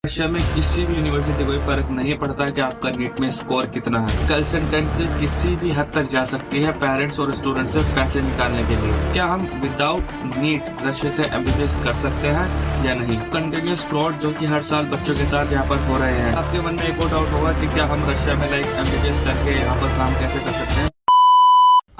Russia में किसी भी यूनिवर्सिटी कोई फर्क नहीं पड़ता कि आपका नीट में स्कोर कितना है। कंसल्टेंसी किसी भी हद तक जा सकती है पेरेंट्स और स्टूडेंट से पैसे निकालने के लिए। क्या हम विदाउट नीट रशिया से एमबीबीएस कर सकते हैं या नहीं? कंटिन्यूस फ्रॉड जो कि हर साल बच्चों के साथ यहाँ पर हो रहे हैं। आपके मन में एक और डाउट होगा कि क्या हम रशिया में एमबीबीएस करके यहाँ पर काम कैसे कर सकते हैं।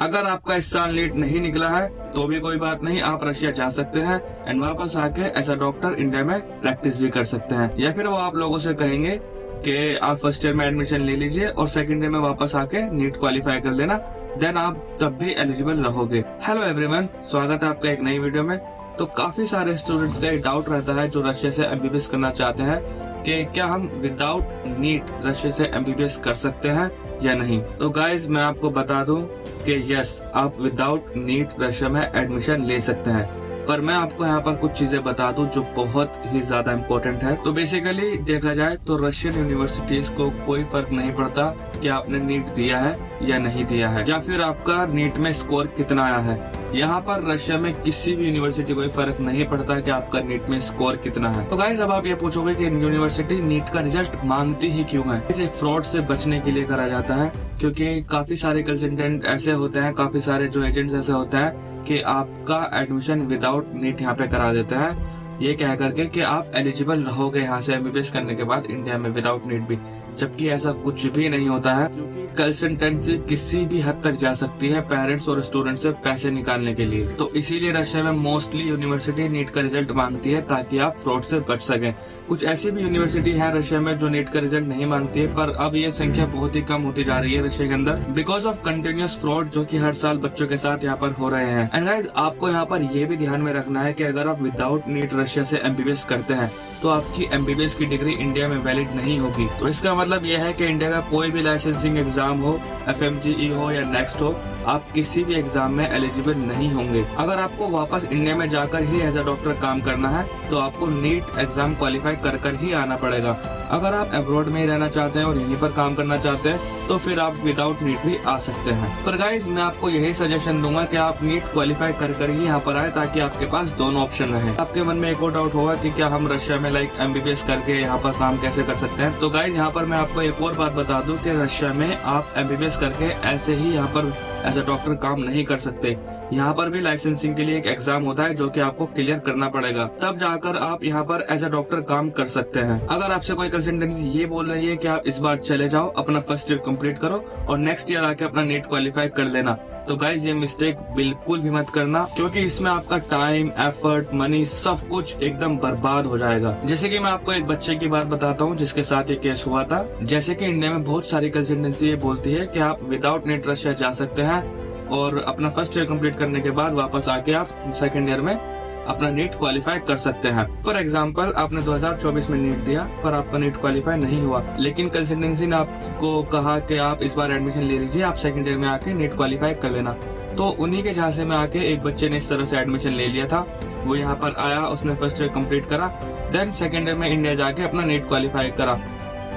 अगर आपका इस साल नीट नहीं निकला है तो भी कोई बात नहीं, आप रशिया जा सकते हैं एंड वापस आके एज अ डॉक्टर इंडिया में प्रैक्टिस भी कर सकते हैं। या फिर वो आप लोगों से कहेंगे कि आप फर्स्ट ईयर में एडमिशन ले लीजिए और सेकंड ईयर में वापस आके नीट क्वालिफाई कर लेना, देन आप तब भी एलिजिबल रहोगे। हेलो एवरीवन, स्वागत है आपका एक नई वीडियो में। तो काफी सारे स्टूडेंट्स का एक डाउट रहता है जो रशिया से एमबीबीएस करना चाहते हैं कि क्या हम विदाउट नीट रशिया से एमबीबीएस कर सकते हैं या नहीं। तो गाइज मैं आपको बता दूं कि यस, आप विदाउट नीट रशिया में एडमिशन ले सकते हैं, पर मैं आपको यहाँ पर कुछ चीजें बता दूं जो बहुत ही ज्यादा इम्पोर्टेंट है। तो बेसिकली देखा जाए तो रशियन यूनिवर्सिटीज को कोई फर्क नहीं पड़ता कि आपने नीट दिया है या नहीं दिया है, या फिर आपका नीट में स्कोर कितना आया है। यहाँ पर रशिया में किसी भी यूनिवर्सिटी कोई फर्क नहीं पड़ता कि आपका नीट में स्कोर कितना है। तो गाइस अब आप ये पूछोगे कि यूनिवर्सिटी नीट का रिजल्ट मांगती ही क्यों है। इसे फ्रॉड से बचने के लिए करा जाता है, क्योंकि काफी सारे कंसल्टेंट ऐसे होते हैं, काफी सारे जो एजेंट्स ऐसे होते हैं कि आपका एडमिशन विदाउट नीट यहाँ पे करा देते हैं, ये कह करके कि आप एलिजिबल रहोगे यहाँ से एमबीबीएस करने के बाद इंडिया में विदाउट नीट भी, जबकि ऐसा कुछ भी नहीं होता है। क्योंकि कंसल्टेंसी किसी भी हद तक जा सकती है पेरेंट्स और स्टूडेंट से पैसे निकालने के लिए। तो इसीलिए रशिया में मोस्टली यूनिवर्सिटी नीट का रिजल्ट मांगती है ताकि आप फ्रॉड से बच सकें। कुछ ऐसी भी यूनिवर्सिटी है रशिया में जो नीट का रिजल्ट नहीं मांगती है, पर अब ये संख्या बहुत ही कम होती जा रही है रशिया के अंदर बिकॉज ऑफ कंटिन्यूस फ्रॉड जो कि हर साल बच्चों के साथ यहाँ पर हो रहे हैं। एंड गाइस आपको यहाँ पर ये भी ध्यान में रखना है कि अगर आप विदाउट नीट रशिया से एमबीबीएस करते हैं तो आपकी एमबीबीएस की डिग्री इंडिया में वैलिड नहीं होगी। तो इसका मतलब यह है कि इंडिया का कोई भी लाइसेंसिंग एग्जाम हो, FMGE हो या नेक्स्ट हो, आप किसी भी एग्जाम में एलिजिबल नहीं होंगे। अगर आपको वापस इंडिया में जाकर ही एज अ डॉक्टर काम करना है तो आपको नीट एग्जाम क्वालिफाई कर ही आना पड़ेगा। अगर आप अब्रॉड में ही रहना चाहते हैं और यहीं पर काम करना चाहते हैं तो फिर आप विदाउट नीट भी आ सकते हैं। पर गाइज मैं आपको यही सजेशन दूंगा कि आप नीट क्वालिफाई कर ही यहाँ पर आए ताकि आपके पास दोनों ऑप्शन रहे। आपके मन में एक और डाउट होगा कि क्या हम रशिया में एमबीबीएस करके यहाँ पर काम कैसे कर सकते हैं। तो गाइज यहाँ पर मैं आपको एक और बात बता दूं कि रशिया में आप एमबीबीएस करके ऐसे ही यहाँ पर एज अ डॉक्टर काम नहीं कर सकते। यहाँ पर भी लाइसेंसिंग के लिए एक एग्जाम होता है जो कि आपको क्लियर करना पड़ेगा, तब जाकर आप यहाँ पर एज अ डॉक्टर काम कर सकते हैं। अगर आपसे कोई कंसल्टेंसी ये बोल रही है कि आप इस बार चले जाओ, अपना फर्स्ट ईयर कंप्लीट करो और नेक्स्ट ईयर आके अपना नीट क्वालिफाई कर लेना, तो गाइज ये मिस्टेक बिल्कुल भी मत करना, क्योंकि इसमें आपका टाइम, एफर्ट, मनी सब कुछ एकदम बर्बाद हो जाएगा। जैसे कि मैं आपको एक बच्चे की बात बताता हूँ जिसके साथ ये केस हुआ था। जैसे कि इंडिया में बहुत सारी कंसल्टेंसी ये बोलती है कि आप विदाउट नीट रशिया जा सकते हैं और अपना फर्स्ट ईयर कंप्लीट करने के बाद वापस आके आप सेकंड ईयर में अपना नीट क्वालिफाई कर सकते हैं। फॉर एग्जांपल आपने 2024 में नीट दिया पर आपका नीट क्वालिफाई नहीं हुआ, लेकिन कंसल्टेंसी ने आपको कहा कि आप इस बार एडमिशन ले लीजिए, आप सेकंड ईयर में आके नीट क्वालिफाई कर लेना। तो उन्हीं के झांसे में आके एक बच्चे ने इस तरह से एडमिशन ले लिया था। वो यहाँ पर आया, उसने फर्स्ट ईयर कम्प्लीट करा, देन सेकेंड ईयर में इंडिया जाके अपना नीट क्वालिफाई करा,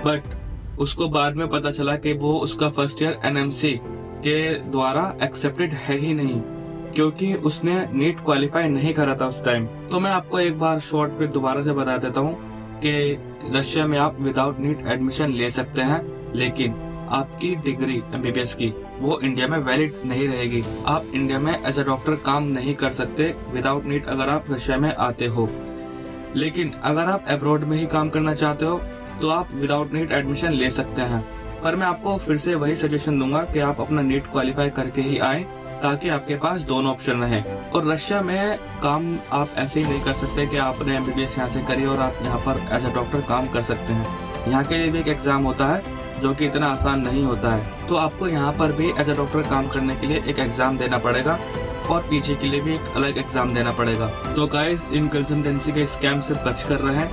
बट उसको बाद में पता चला कि वो उसका फर्स्ट ईयर NMC के द्वारा एक्सेप्टेड है ही नहीं, क्योंकि उसने नीट क्वालिफाई नहीं करा था उस टाइम। तो मैं आपको एक बार शॉर्ट पे दोबारा से बता देता हूँ कि रशिया में आप विदाउट नीट एडमिशन ले सकते हैं, लेकिन आपकी डिग्री एमबीबीएस की वो इंडिया में वैलिड नहीं रहेगी। आप इंडिया में एज अ डॉक्टर काम नहीं कर सकते विदाउट नीट अगर आप रशिया में आते हो। लेकिन अगर आप अब्रॉड में ही काम करना चाहते हो तो आप विदाउट नीट एडमिशन ले सकते हैं। पर मैं आपको फिर से वही सजेशन दूंगा कि आप अपना नीट क्वालिफाई करके ही आए ताकि आपके पास दोनों ऑप्शन रहे। और रशिया में काम आप ऐसे ही नहीं कर सकते कि आपने एमबीबीएस यहाँ से करी और आप यहाँ पर एज अ डॉक्टर काम कर सकते हैं। यहाँ के लिए भी एक एग्जाम होता है जो कि इतना आसान नहीं होता है। तो आपको यहाँ पर भी एज अ डॉक्टर काम करने के लिए एक एग्जाम देना पड़ेगा और पीछे के लिए भी एक अलग एग्जाम देना पड़ेगा। तो गाइज इन कंसल्टेंसी के स्कैम से बच कर रहें।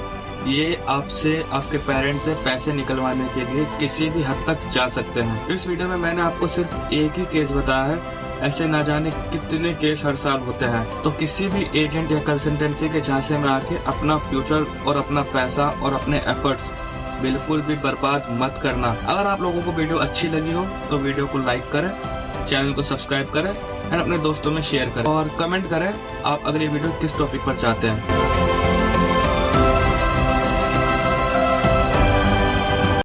ये आपसे, आपके पेरेंट्स से पैसे निकलवाने के लिए किसी भी हद तक जा सकते हैं। इस वीडियो में मैंने आपको सिर्फ एक ही केस बताया है, ऐसे ना जाने कितने केस हर साल होते हैं। तो किसी भी एजेंट या कंसल्टेंसी के झांसे में आके अपना फ्यूचर और अपना पैसा और अपने एफर्ट्स बिल्कुल भी बर्बाद मत करना। अगर आप लोगों को वीडियो अच्छी लगी हो तो वीडियो को लाइक करें, चैनल को सब्सक्राइब करें एंड अपने दोस्तों में शेयर करें और कमेंट करें आप अगली वीडियो किस टॉपिक पर चाहते हैं।